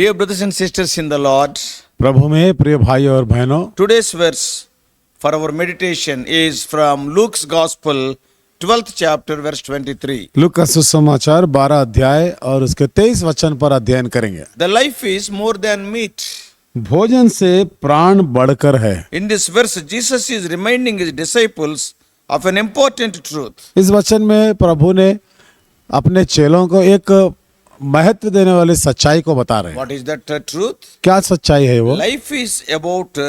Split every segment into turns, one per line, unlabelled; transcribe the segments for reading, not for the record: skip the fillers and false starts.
Dear brothers and sisters in the Lord,
प्रभु में प्रिय भाई और बहनों,
today's verse for our meditation is from Luke's Gospel, 12th chapter, verse 23.
लूका का सुसमाचार 12 अध्याय और उसके 23 वचन पर अध्ययन करेंगे।
The life is more than meat.
भोजन से प्राण बढ़कर है।
In this verse, Jesus is reminding his disciples of an important truth.
इस वचन में प्रभु ने अपने चेलों को एक महत्व देने वाली सच्चाई को बता रहे हैं।
What is that truth?
क्या सच्चाई है वो?
Life is about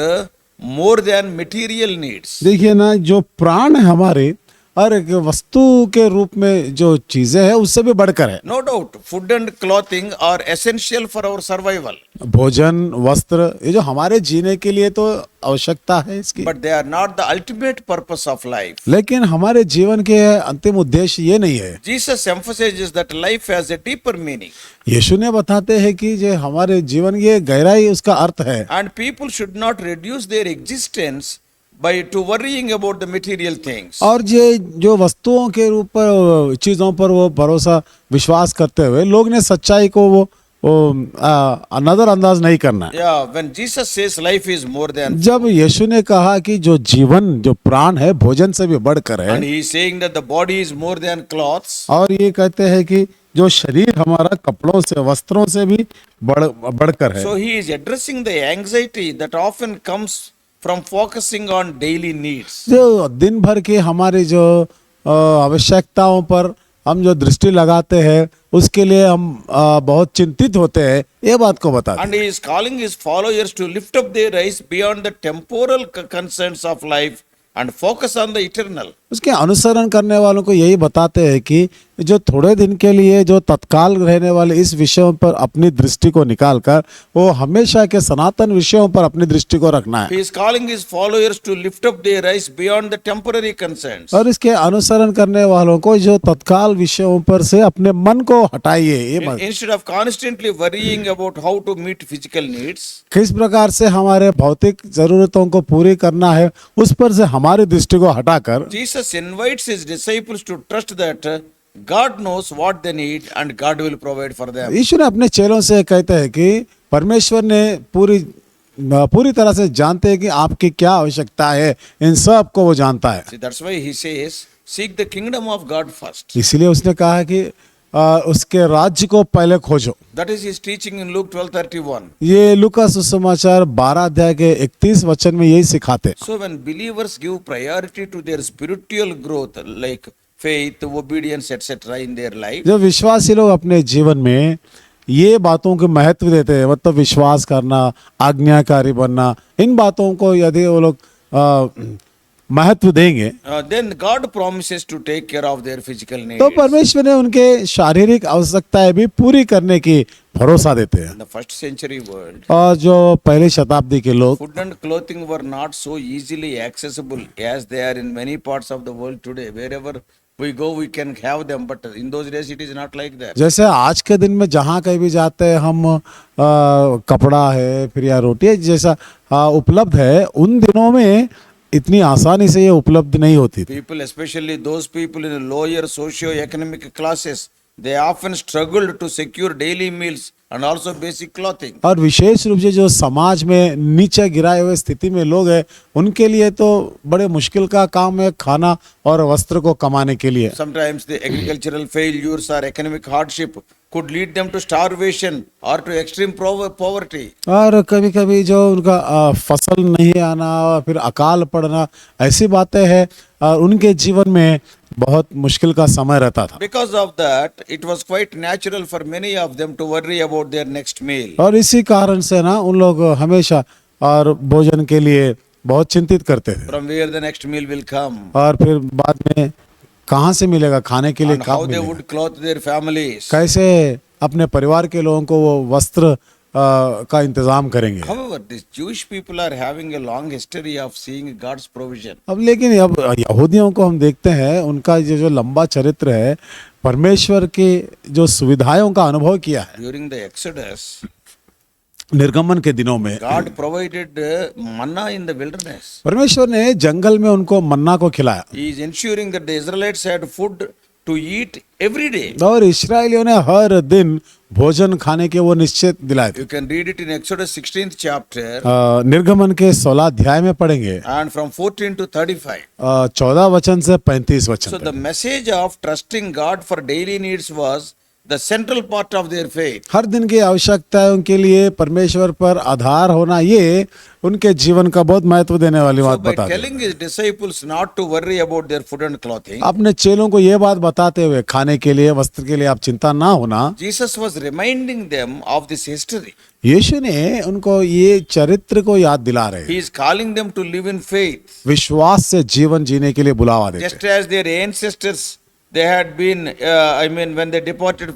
more than material needs.
देखिए ना, जो प्राण है हमारे और एक वस्तु के रूप में जो चीजें हैं उससे भी बढ़कर है।
No doubt, food and clothing are essential for our survival.
भोजन, वस्त्र, ये जो हमारे जीने के लिए तो आवश्यकता है इसकी,
But they are not the ultimate purpose of life.
लेकिन हमारे जीवन के अंतिम उद्देश्य ये नहीं है।
Jesus emphasizes that life has a deeper meaning,
यीशु ने बताते हैं कि जो हमारे जीवन की गहराई उसका अर्थ है,
and people should not reduce their existence by to worrying about the material things.
और ये जो वस्तुओं के रूप पर चीजों पर वो भरोसा विश्वास करते हुए लोग ने सच्चाई को वो नजरअंदाज नहीं करना है।
Yeah, when Jesus says life is more than,
जब यीशु ने कहा कि जो जीवन, जो प्राण है भोजन से भी बढ़कर है,
and he is saying that the body is more than clothes,
और ये कहते हैं कि जो शरीर हमारा कपड़ों से, वस्त्रों से भी बढ़कर है।
so he is addressing the anxiety that often comes from focusing on daily needs.
जो दिन भर के हमारे जो आवश्यकताओं पर हम जो दृष्टि लगाते हैं उसके लिए हम बहुत चिंतित होते हैं, ये बात को बताते हैं।
And he is calling his followers to lift up their eyes beyond the temporal concerns of life and focus on the eternal.
उसके अनुसरण करने वालों को यही बताते हैं कि जो थोड़े दिन के लिए जो तत्काल रहने वाले इस विषयों पर अपनी दृष्टि को निकालकर वो हमेशा के सनातन विषयों पर अपनी दृष्टि को रखना है।
He is calling his followers to lift up their eyes beyond the temporary concerns.
और इसके अनुसरण करने वालों को जो तत्काल विषयों पर से अपने मन को हटाइए, ये बात।
Instead of constantly worrying about how to meet physical needs,
किस प्रकार से हमारे भौतिक जरूरतों को पूरी करना है उस पर से हमारी दृष्टि को हटाकर
Jesus invites his disciples to trust that God knows what they need and God will provide for them.
यीशु ने अपने चेलों से कहते हैं कि परमेश्वर ने पूरी तरह से जानते हैं कि आपकी क्या आवश्यकता है, इन सब को वो जानता है।
See, that's why he says, seek the kingdom of God first.
इसीलिए उसने कहा है कि उसके राज्य को पहले खोजो।
That is his teaching in Luke 12:31.
ये लूका सुसमाचार 12 अध्याय के 31 वचन में यही सिखाते।
So when believers give priority to their spiritual growth like faith, obedience, etc. in their life,
जब विश्वासी लोग अपने जीवन में ये बातों को महत्व देते हैं, मतलब विश्वास करना, आज्ञाकारी बनना, इन बातों को यदि वो लोग महत्व देंगे
then God promises to take care of their physical needs.
तो परमेश्वर ने उनके शारीरिक आवश्यकताएं भी पूरी करने की भरोसा देते हैं।
In the first century world,
और जो पहले शताब्दी के लोग,
food and clothing were not so easily accessible as they are in many parts of the world today. Wherever we go, we can have them, but in those days it is not like that.
जैसे आज के दिन में जहाँ कहीं भी जाते हैं हम कपड़ा है फिर या रोटी है जैसा उपलब्ध है, उन दिनों में इतनी आसानी से ये उपलब्ध नहीं होती थी।
People, especially those people in lower socio-economic classes, they often struggled to secure daily meals and also basic clothing.
और विशेष रूप से जो समाज में नीचे गिराए हुए स्थिति में लोग हैं उनके लिए तो बड़े मुश्किल का काम है खाना और वस्त्र को कमाने के लिए।
Sometimes the agricultural failures or economic hardship could lead them to starvation or to extreme poverty.
और कभी कभी जो उनका फसल नहीं आना और फिर अकाल पड़ना, ऐसी बातें हैं और उनके जीवन में बहुत मुश्किल का समय रहता था।
Because of that, it was quite natural for many of them to worry about their next meal.
और इसी कारण से ना उन लोग हमेशा और भोजन के लिए बहुत चिंतित करते थे।
From where the next meal will come.
और फिर बाद में कहाँ से मिलेगा खाने के लिए,
And
कब
how they
मिलेगा,
would clothe their families.
कैसे अपने परिवार के लोगों को वो वस्त्र का इंतजाम करेंगे।
However, these Jewish people are having a long history of seeing God's provision.
अब लेकिन अब यहूदियों को हम देखते हैं, उनका ये जो लंबा चरित्र है, परमेश्वर की जो सुविधाओं का अनुभव किया है।
During the Exodus,
निर्गमन के दिनों में
God provided manna in the wilderness.
परमेश्वर ने जंगल में उनको मन्ना को खिलाया।
He is ensuring that the Israelites had food to eat every day.
और इस्राएलियों ने हर दिन भोजन खाने के वो निश्चित दिलाए थे।
You can read it in Exodus 16th chapter
निर्गमन के 16 अध्याय में पढ़ेंगे
and from 14 to 35.
14 वचन से 35 वचन
So
तक।
the message of trusting God for daily needs was the central part of their faith.
हर दिन की आवश्यकताओं के लिए परमेश्वर पर आधार होना ये उनके जीवन का बहुत महत्व देने वाली
So
बात
by
बता दी।
telling his disciples not to worry about their food and clothing,
अपने चेलों को ये बात बताते हुए खाने के लिए वस्त्र के लिए आप चिंता ना होना,
Jesus was reminding them of this history.
यीशु ने उनको ये चरित्र को याद दिला रहे,
He is calling them to live in faith.
विश्वास से जीवन जीने के लिए बुलावा देते।
Just as their ancestors, they had been, when they departed,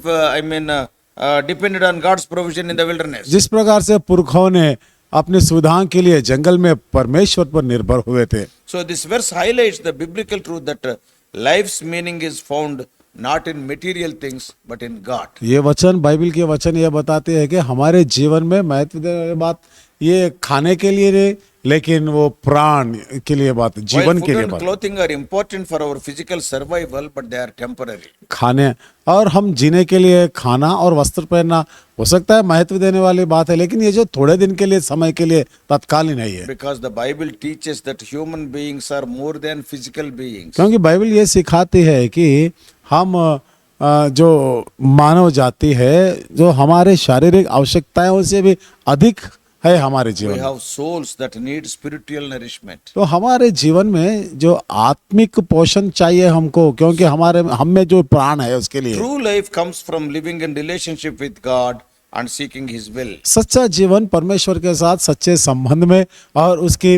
depended on God's provision in the wilderness.
जिस प्रकार से पुरखों ने अपनी सुविधाओं के लिए जंगल में परमेश्वर पर निर्भर हुए थे।
So this verse highlights the biblical truth that life's meaning is found not in material things but in God.
ये वचन बाइबल के वचन ये बताते हैं कि हमारे जीवन में महत्व देने वाली बात ये खाने के लिए नहीं, लेकिन वो प्राण के लिए बात,
While
जीवन
food
के लिए
and
बात।
clothing are important for our physical survival, but they are temporary.
खाने और हम जीने के लिए खाना और वस्त्र पहनना हो सकता है महत्व देने वाली बात है, लेकिन ये जो थोड़े दिन के लिए समय के लिए तत्कालीन है ये।
Because the Bible teaches that human beings are more than physical beings.
क्योंकि बाइबल ये सिखाती है कि हम जो मानव जाति है, जो हमारे शारीरिक आवश्यकताओं से भी अधिक है हमारे
We
जीवन में।
have souls that need spiritual nourishment.
तो हमारे जीवन में जो आत्मिक पोषण चाहिए हमको, क्योंकि हमारे हम में जो प्राण है उसके लिए।
True life comes from living in relationship with God and seeking His will.
सच्चा जीवन परमेश्वर के साथ सच्चे संबंध में और उसकी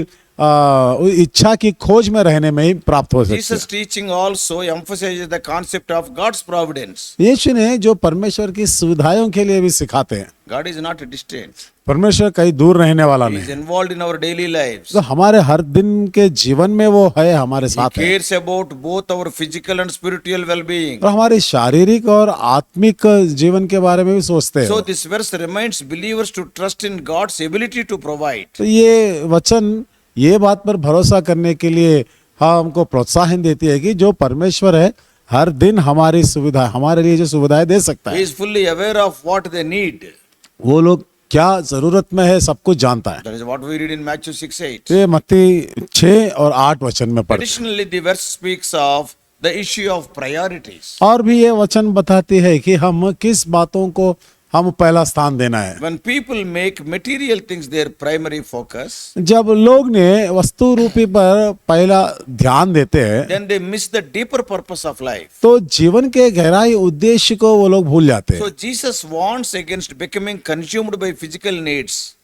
इच्छा की खोज में रहने में ही प्राप्त हो सकती है।
Jesus' teaching also emphasizes the concept of God's providence.
यीशु ने जो परमेश्वर की सुविधाओं के लिए भी सिखाते हैं।
God is not distant.
परमेश्वर कहीं दूर रहने वाला
He
नहीं
is
है,
involved in our daily lives.
तो हमारे हर दिन के जीवन में वो है, हमारे
He
साथ है
cares about both our physical and spiritual well-being.
और हमारी शारीरिक और आत्मिक जीवन के बारे में भी सोचते
So
हैं।
this verse reminds believers to trust in God's ability to provide.
तो ये वचन ये बात पर भरोसा करने के लिए हमको प्रोत्साहन देती है कि जो परमेश्वर है हर दिन हमारी सुविधा, हमारे लिए जो सुविधाएं दे सकता
He
है,
is fully aware of what they need.
वो लोग क्या जरूरत में है सब कुछ जानता है।
That is what we read in Matthew 6:8.
ये मत्ती 6 और 8 वचन में पढ़ते हैं।
Additionally, the verse speaks of the issue of priorities.
और भी ये वचन बताती है कि हम किस बातों को हम पहला स्थान देना है।
When people make material things their primary focus,
जब लोग ने वस्तु रूपी पर पहला ध्यान देते हैं
then they miss the deeper purpose of life.
तो जीवन के गहराई उद्देश्य को वो लोग भूल जाते हैं।
So Jesus warns against becoming consumed by physical needs.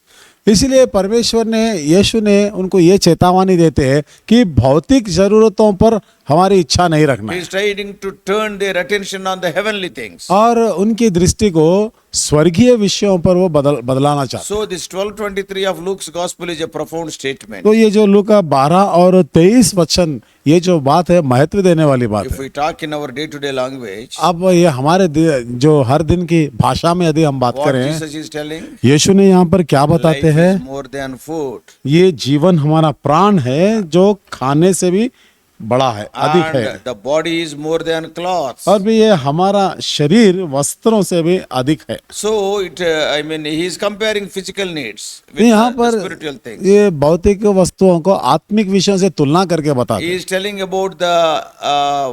इसलिए परमेश्वर ने, यीशु ने उनको ये चेतावनी देते हैं कि भौतिक जरूरतों पर हमारी इच्छा नहीं रखना
He
है
is trying to turn their attention on the heavenly things.
और उनकी दृष्टि को स्वर्गीय विषयों पर वो बदलाना चाहते हैं।
So this 12:23 of Luke's gospel is a profound statement.
तो ये जो लूका 12 और 23 वचन, ये जो बात है महत्व देने वाली बात
If
है।
we talk in our day-to-day language,
अब ये हमारे जो हर दिन की भाषा में यदि हम बात
what
करें,
Jesus is telling,
यीशु ने यहाँ पर क्या
life
बताते हैं,
is more than food.
ये जीवन हमारा प्राण है जो खाने से भी बड़ा है, अधिक है,
And the body is more than clothes.
और भी ये हमारा शरीर वस्त्रों से भी अधिक है।
So he is comparing physical needs with
यहाँ
the
पर
spiritual things.
ये भौतिक वस्तुओं को आत्मिक विषयों से तुलना करके बताते
He
हैं।
is telling about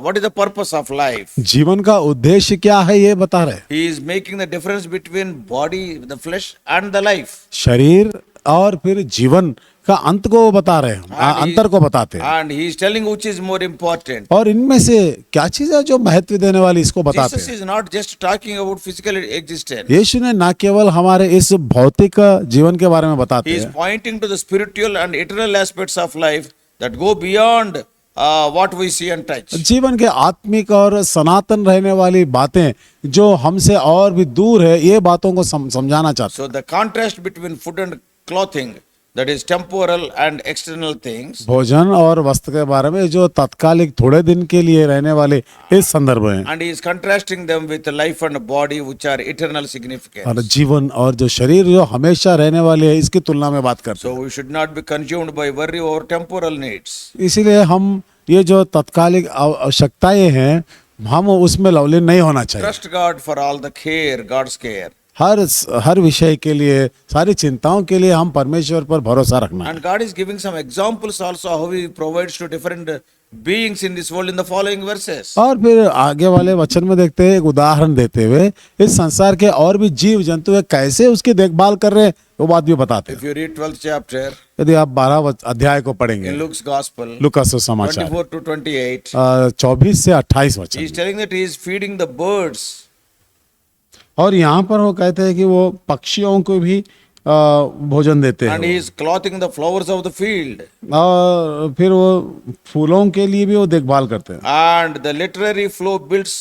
what is the purpose of life.
जीवन का उद्देश्य क्या है ये बता रहे हैं।
He is making the difference between body, the flesh, and the life.
शरीर और फिर जीवन का अंत को वो बता रहे हैं, अंतर को बताते हैं,
And he is telling which is more important.
और इनमें से क्या चीज है जो महत्व देने वाली, इसको बताते
Jesus
हैं।
is not just talking about physical existence.
यीशु ने न केवल हमारे इस भौतिक जीवन के बारे में बताते
He is
हैं,
pointing to the spiritual and eternal aspects of life that go beyond what we see and touch.
जीवन के आत्मिक और सनातन रहने वाली बातें जो हमसे और भी दूर है, ये बातों को समझाना चाहते
So the contrast between food and clothing, that is temporal and external things,
हैं। भोजन और वस्त्र के बारे में जो तात्कालिक थोड़े दिन के लिए रहने वाले इस संदर्भ में,
and he is contrasting them with life and body which are eternal significance.
और जीवन और जो शरीर जो हमेशा रहने वाले है, इसकी तुलना में बात करते
So we should not be consumed by worry over temporal needs.
हैं। इसीलिए हम ये जो तात्कालिक आवश्यकताएं हैं हम उसमें लवलीन नहीं होना चाहिए।
Trust God for all the care, God's care.
हर विषय के लिए, सारी चिंताओं के लिए हम परमेश्वर पर भरोसा रखना है।
And God is giving some examples also how He provides to different beings in this world in the following verses.
और फिर आगे वाले वचन में देखते हैं, एक उदाहरण देते हुए इस संसार के और भी जीव जंतु है कैसे उसकी देखभाल कर रहे हैं वो बात भी बताते हैं।
If you read 12th chapter
यदि आप 12 अध्याय को पढ़ेंगे,
in Luke's Gospel,
लूका सुसमाचार
24 to 28,
24 से 28
He
वचन,
is telling that He is feeding the birds.
और यहाँ पर वो कहते हैं कि वो पक्षियों को भी भोजन देते
And He
हैं,
is clothing the flowers of the field.
और फिर वो फूलों के लिए भी वो देखभाल करते हैं।
And the literary flow builds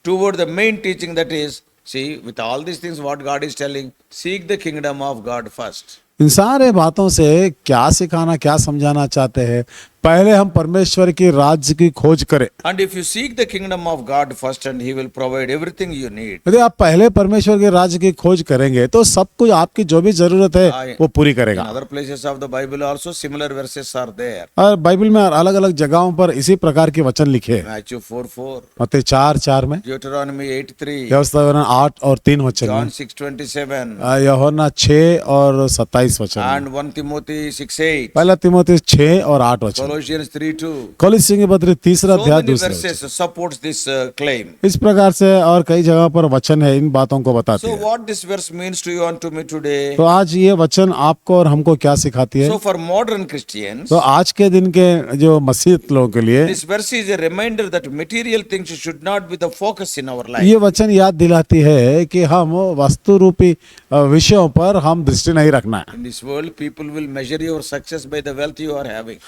toward the main teaching, that is, see, with all these things, what God is telling, seek the kingdom of God first.
इन सारे बातों से क्या सिखाना, क्या समझाना चाहते हैं, पहले हम परमेश्वर की राज्य की खोज करें।
And if you seek the kingdom of God first, and He will provide everything you need.
यदि आप पहले परमेश्वर के राज्य की खोज करेंगे तो सब कुछ आपकी जो भी जरूरत है वो पूरी
In
करेगा।
other places of the Bible also similar verses are there.
और बाइबल में अलग अलग जगहों पर इसी प्रकार के वचन लिखे हैं।
Matthew 4:4,
मत्ती 4:4 में,
Deuteronomy 8:3,
व्यवस्था 8 और 3 वचन में,
John 6:27,
यूहन्ना 6 और 27 वचन में,
and 1 Timothy 6:8,
पहला तीमुथियुस 6 और 8 वचन,
Colossians 3:2.
कोलोस्सियों के पत्र 3
So
अध्याय
many
2
verses supports this claim.
इस प्रकार से और कई जगह पर वचन है इन बातों को बताती
So
है।
what this verse means to you and to me today?
तो आज ये वचन आपको और हमको क्या सिखाती है?
So for modern Christians,
तो आज के दिन के जो मसीह लोगों के लिए
this verse is a reminder that material things should not be the focus in our life.
ये वचन याद दिलाती है कि हम वस्तु रूपी विषयों पर हम दृष्टि नहीं रखना है।
In this world, people will measure your success by the wealth you are having.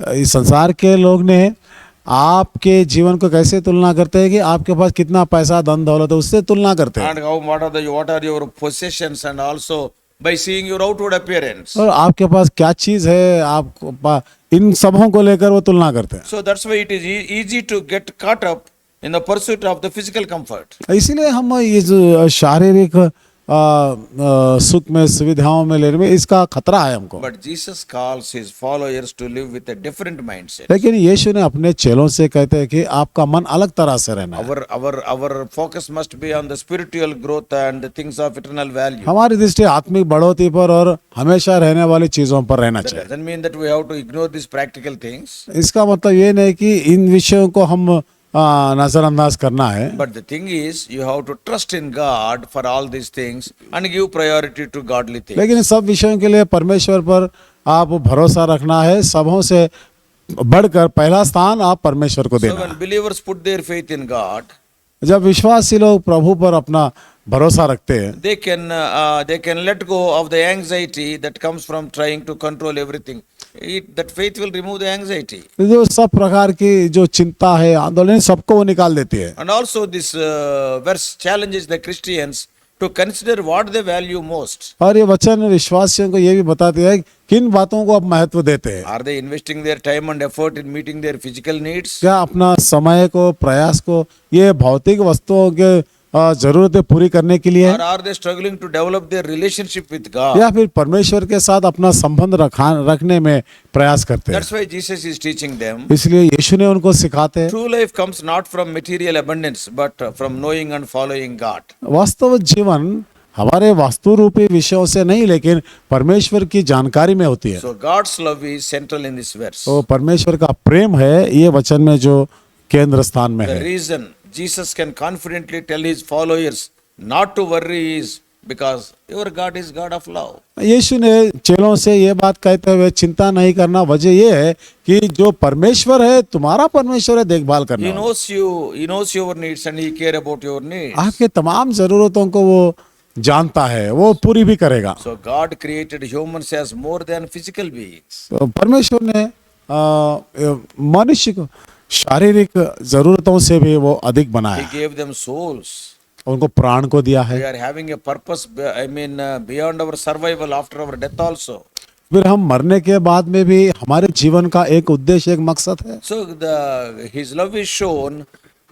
इस संसार के लोग ने आपके जीवन को कैसे तुलना करते हैं कि आपके पास कितना पैसा धन दौलत है उससे तुलना करते हैं,
And what are your possessions, and also by seeing your outward appearance.
और आपके पास क्या चीज है आपको इन सबों को लेकर वो तुलना करते हैं।
So that's why it is easy to get caught up in the pursuit of the physical comfort.
इसीलिए हम इस शारीरिक सुख में, सुविधाओं में लेने में इसका खतरा है हमको।
But Jesus calls His followers to live with a different mindset.
लेकिन यीशु ने अपने चेलों से कहते हैं कि आपका मन अलग तरह से रहना है।
Our focus must be on the spiritual growth and the things of eternal value.
हमारी दृष्टि आत्मिक बढ़ोतरी पर और हमेशा रहने वाली चीजों पर रहना
That
चाहिए।
doesn't mean that we have to ignore these practical things.
इसका मतलब ये नहीं कि इन विषयों को हम नजरअंदाज करना है,
But the thing is, you have to trust in God for all these things and give priority to godly things.
लेकिन इन सब विषयों के लिए परमेश्वर पर आप भरोसा रखना है। सबों से बढ़कर पहला स्थान आप परमेश्वर को
So
देना
when
है।
believers put their faith in God,
जब विश्वासी लोग प्रभु पर अपना भरोसा रखते हैं
they can let go of the anxiety that comes from trying to control everything. That faith will remove the anxiety.
जो सब प्रकार की जो चिंता है, आंदोलन, सबको वो निकाल देती है।
And also this verse challenges the Christians to consider what they value most.
और ये वचन विश्वासियों को ये भी बताती है किन बातों को आप महत्व देते हैं।
Are they investing their time and effort in meeting their physical needs?
क्या अपना समय को, प्रयास को ये भौतिक वस्तुओं के जरूरतें पूरी करने के लिए
Or
है,
are they struggling to develop their relationship with God?
या फिर परमेश्वर के साथ अपना संबंध रखने में प्रयास करते हैं?
That's why Jesus is teaching them.
इसलिए यीशु ने उनको सिखाते हैं
True life comes not from material abundance, but from knowing and following God.
वास्तव जीवन हमारे वास्तु रूपी विषयों से नहीं लेकिन परमेश्वर की जानकारी में होती है।
So God's love is central in this verse.
तो परमेश्वर का प्रेम है ये वचन में जो केंद्र स्थान में
The
है।
reason Jesus can confidently tell His followers not to worry is because your God is God of love.
यीशु ने चेलों से ये बात कहते हुए चिंता नहीं करना, वजह ये है कि जो परमेश्वर है तुम्हारा परमेश्वर है, देखभाल
He
करना।
knows you, He knows your needs, and He care about your needs.
आपके तमाम जरूरतों को वो जानता है, वो पूरी भी करेगा।
So God created humans as more than physical beings.
तो परमेश्वर ने मनुष्य को शारीरिक जरूरतों से भी वो अधिक
He
बनाया,
gave them souls.
उनको प्राण को दिया है।
We are having a purpose, beyond our survival, after our death also.
फिर हम मरने के बाद में भी हमारे जीवन का एक उद्देश्य, एक मकसद है।
So His love is shown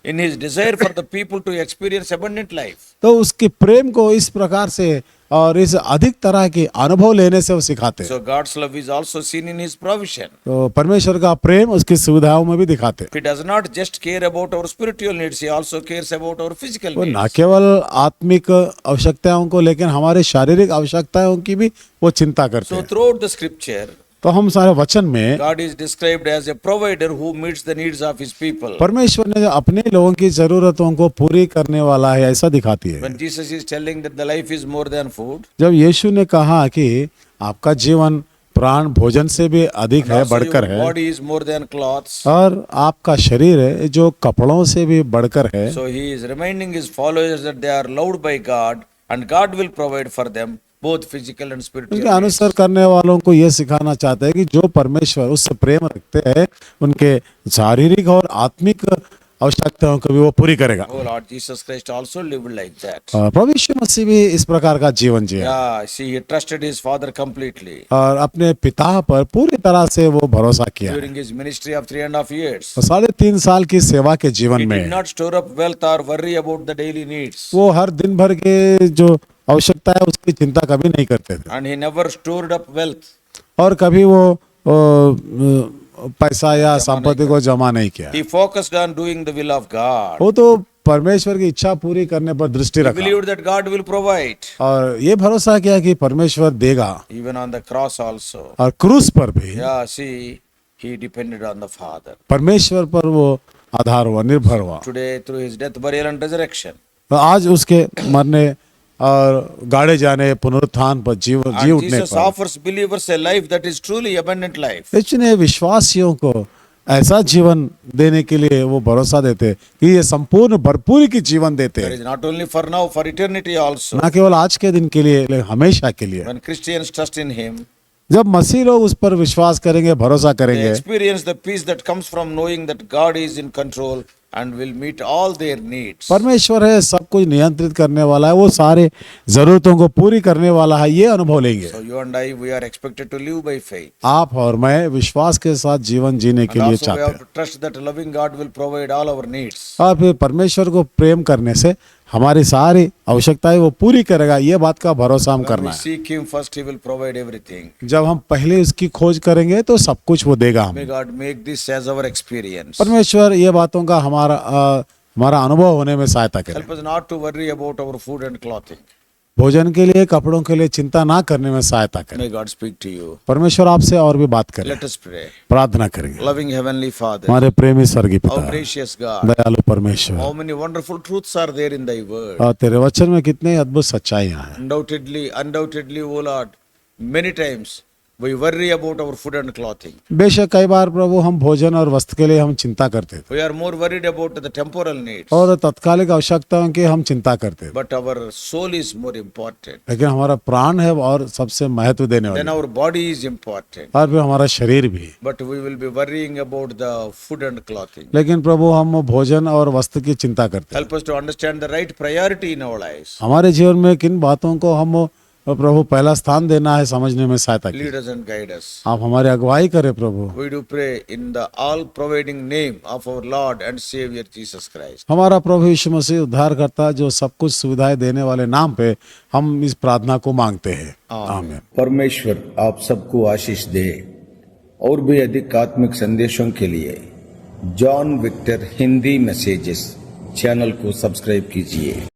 in His desire for the people to experience abundant life.
तो उसके प्रेम को इस प्रकार से और इस अधिक तरह के अनुभव लेने से वो सिखाते हैं।
So God's love is also seen in His provision.
तो परमेश्वर का प्रेम उसकी सुविधाओं में भी दिखाते हैं।
He does not just care about our spiritual needs, He also cares about our physical
वो न
needs.
केवल आत्मिक आवश्यकताओं को लेकिन हमारे शारीरिक आवश्यकताओं की भी वो चिंता करते
So
हैं।
throughout the scripture,
तो हम सारे वचन में
God is described as a provider who meets the needs of His people.
परमेश्वर ने अपने लोगों की जरूरतों को पूरी करने वाला है ऐसा दिखाती है।
When Jesus is telling that the life is more than food,
जब यीशु ने कहा कि आपका जीवन प्राण भोजन से भी अधिक
and
है,
also
बढ़कर
your
है,
body is more than clothes.
और आपका शरीर है जो कपड़ों से भी बढ़कर है,
So He is reminding His followers that they are loved by God and God will provide for them both physical and spiritual
उसके
needs.
अनुसर करने वालों को यह सिखाना चाहते हैं कि जो परमेश्वर उससे प्रेम रखते हैं उनके शारीरिक और आत्मिक आवश्यकताओं को भी वो पूरी करेगा।
Oh Lord Jesus Christ also lived like that.
और प्रभु यीशु मसीह भी इस प्रकार का जीवन जिया
Yeah, see, He trusted His Father completely.
और अपने पिता पर पूरी तरह से वो भरोसा किया।
During His ministry of 3.5 years,
और 3.5 साल की सेवा के जीवन
He did
में
not store up wealth or worry about the daily needs.
वो हर दिन भर के जो आवश्यकता है उसकी चिंता कभी नहीं करते थे,
And He never stored up wealth.
और कभी वो पैसा या संपत्ति को जमा नहीं किया।
He focused on doing the will of God.
वो तो परमेश्वर की इच्छा पूरी करने पर दृष्टि
He
रखा
believed that God will provide.
और ये भरोसा किया कि परमेश्वर देगा।
Even on the cross also.
और क्रूस पर भी
Yeah, see, He depended on the Father.
परमेश्वर पर वो आधार हुआ, निर्भर हुआ।
Today, through His death, burial and resurrection.
तो आज उसके मरने और गाड़े जाने, पुनरुत्थान पर जी
And
उठने
Jesus
पर
offers believers a life that is truly abundant life.
इसने विश्वासियों को ऐसा जीवन देने के लिए वो भरोसा देते कि ये संपूर्ण भरपूरी की जीवन देते
That
हैं,
is not only for now, for eternity also.
ना केवल आज के दिन के लिए लेकिन हमेशा के लिए।
When Christians trust in Him,
जब मसीह लोग उस पर विश्वास करेंगे, भरोसा
they
करेंगे,
experience the peace that comes from knowing that God is in control and will meet all their needs.
परमेश्वर है, सब कुछ नियंत्रित करने वाला है, वो सारे जरूरतों को पूरी करने वाला है, ये अनुभव लेंगे।
So you and I, we are expected to live by faith.
आप और मैं विश्वास के साथ जीवन जीने के
And
लिए
also we
चाहते
have
हैं,
to trust that loving God will provide all our needs.
और फिर परमेश्वर को प्रेम करने से हमारी सारी आवश्यकताएं वो पूरी करेगा, ये बात का भरोसा हम
When
करना
we
है।
seek Him first, He will provide everything.
जब हम पहले उसकी खोज करेंगे तो सब कुछ वो देगा
May
हमें।
God make this as our experience.
परमेश्वर ये बातों का हमारा अनुभव होने में सहायता करे।
Help us not to worry about our food and clothing.
भोजन के लिए, कपड़ों के लिए चिंता ना करने में सहायता करे।
May God speak to you.
परमेश्वर आपसे और भी बात करे,
Let us pray.
प्रार्थना करेंगे।
Loving Heavenly Father,
हमारे प्रेमी स्वर्गीय
how
पिता,
gracious God,
दयालु परमेश्वर,
how many wonderful truths are there in Thy word.
और तेरे वचन में कितने अद्भुत सच्चाइयां हैं।
Undoubtedly, O Lord, many times we worry about our food and clothing.
बेशक कई बार प्रभु हम भोजन और वस्त्र के लिए हम चिंता करते थे,
We are more worried about the temporal needs.
और तत्कालिक आवश्यकताओं की हम चिंता करते थे,
But our soul is more important.
लेकिन हमारा प्राण है और सबसे महत्व देने
Then
वाला,
our body is important.
और फिर हमारा शरीर भी।
But we will be worrying about the food and clothing.
लेकिन प्रभु हम भोजन और वस्त्र की चिंता करते हैं।
Help us to understand the right priority in our lives.
हमारे जीवन में किन बातों को हम प्रभु पहला स्थान देना है समझने में सहायता की।
Lead us and guide us.
आप हमारी अगुवाई करें प्रभु।
We do pray in the all-providing name of our Lord and Savior Jesus Christ.
हमारा प्रभु यीशु मसीह उद्धारकर्ता जो सब कुछ सुविधाएं देने वाले नाम पे हम इस प्रार्थना को मांगते हैं, आमीन।
परमेश्वर आप सबको आशीष दे। और भी अधिक आत्मिक संदेशों के लिए John Victor Hindi messages channel को सब्सक्राइब कीजिए।